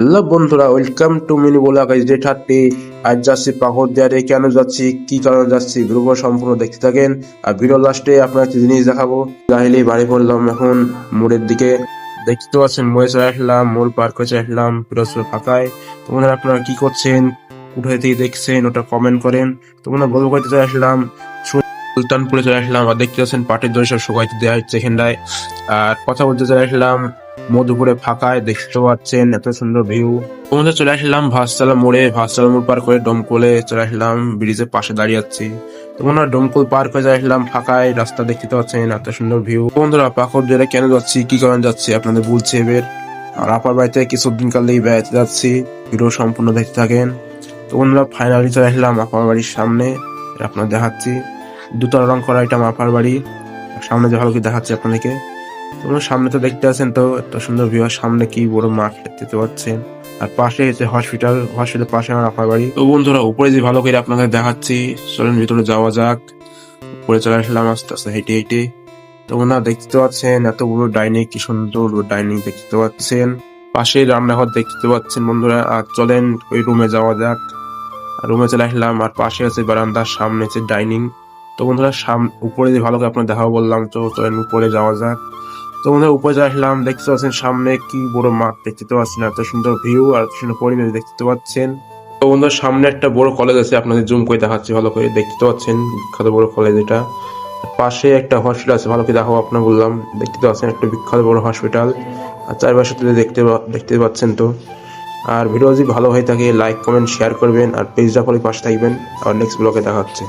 Hello বন্ধুরা, welcome to mini blog day 30। আজ যাচ্ছি পাকুড়দিয়ারে। কেন যাচ্ছি, কি কারণে যাচ্ছি, ভিডিও সম্পূর্ণ দেখতে থাকেন। আর ভিডিও লাস্টে আপনার একটা জিনিস দেখাবো। গাইলে বাড়ি পড়লাম এখন মোড়ের দিকে। দেখতে তো পাচ্ছেন, মোড়ে চলে আসলাম, মোড় পার করে চলে আসলাম, পুরো ফাঁকায়। তো বন্ধুরা, আপনারা কি করছেন, কোথায় থেকে দেখছেন, ওটা কমেন্ট করেন। তো বন্ধুরা, গল্প করতে চলে আসলাম, সুলতানপুরে চলে আসলাম। আর দেখতে পাচ্ছেন পাটের দড়ি সব শুকাইতে দেওয়া হচ্ছে এখানটায়। আর কথা বলতে চলে আসলাম মধুপুরে ফাঁকায়। দেখতে পাচ্ছেন এত সুন্দর ভিউ। তোমাদের চলে আসলাম ভাতশালা মোড়ে। ভাতশালা মোড় পার করে ডোমকলে চলে আসলাম, ব্রিজের পাশে দাঁড়িয়ে আছি। তোমরা ডোমকল পার করে চলে আসলাম ফাঁকায়, রাস্তা দেখতে পাচ্ছেন এত সুন্দর ভিউ। বন্ধুরা, পাকুড়দিয়ারে কেন যাচ্ছি, কি কারণে যাচ্ছি আপনাদের বলছি এবার। আর আপার বাড়িতে কিছুদিন কালেই বেড়াতে যাচ্ছি, ভিডিও সম্পূর্ণ দেখতে থাকেন। তো বন্ধুরা, ফাইনালি চলে আসলাম আপার বাড়ির সামনে, আপনার দেখাচ্ছি। দুতলা রং করা এটা আপার বাড়ি। সামনে যে ভালো কি দেখাচ্ছি আপনাদেরকে। তোমরা সামনে তো দেখতে আছেন, তো এত সুন্দর ভিউ। আর সামনে কি বড় মাঠ দেখতে পাচ্ছেন। আর পাশে হচ্ছে হসপিটাল, হসপিটাল পাশে আমার আপার বাড়ি। তো বন্ধুরা, উপরে যে ভালো করে আপনাদের দেখাচ্ছি, চলেন ভিতরে যাওয়া যাক। উপরে চলে আসলাম আস্তে আস্তে হেঁটে হেঁটে। তো ওনারা দেখতে পাচ্ছেন এত বড় ডাইনিং, কি সুন্দর ডাইনিং দেখতে পাচ্ছেন। পাশে রান্নাঘর দেখতে পাচ্ছেন বন্ধুরা। আর চলেন ওই রুমে যাওয়া যাক। রুমে চলে আসলাম, আর পাশে আছে বারান্দার, সামনে আছে ডাইনিং। তো বন্ধুরা, উপরে যে ভালো করে আপনার দেখাবো বললাম, তো চলেন উপরে যাওয়া যাক। তো বন্ধুরা, উপরে যা আসলাম, দেখতে পাচ্ছেন সামনে কি বড় মাঠ দেখতে পাচ্ছেন, এত সুন্দর ভিউ আর এত সুন্দর পরিবেশ দেখতে পাচ্ছেন। তো বন্ধুরা, সামনে একটা বড় কলেজ আছে, আপনাদের জুম করে দেখাচ্ছি ভালো করে। দেখতে পাচ্ছেন বিখ্যাত বড় কলেজ এটা। পাশে একটা হসপিটাল আছে, ভালো করে দেখাবো আপনার বললাম। দেখতে পাচ্ছেন একটা বিখ্যাত বড় হসপিটাল। আর চারপাশে দেখতে পাচ্ছেন তো। আর ভিডিও যদি ভালো হয়ে থাকে লাইক কমেন্ট শেয়ার করবেন, আর পেজটা ফলো পাশে থাকবেন। আর নেক্সট ব্লগে দেখা হচ্ছে।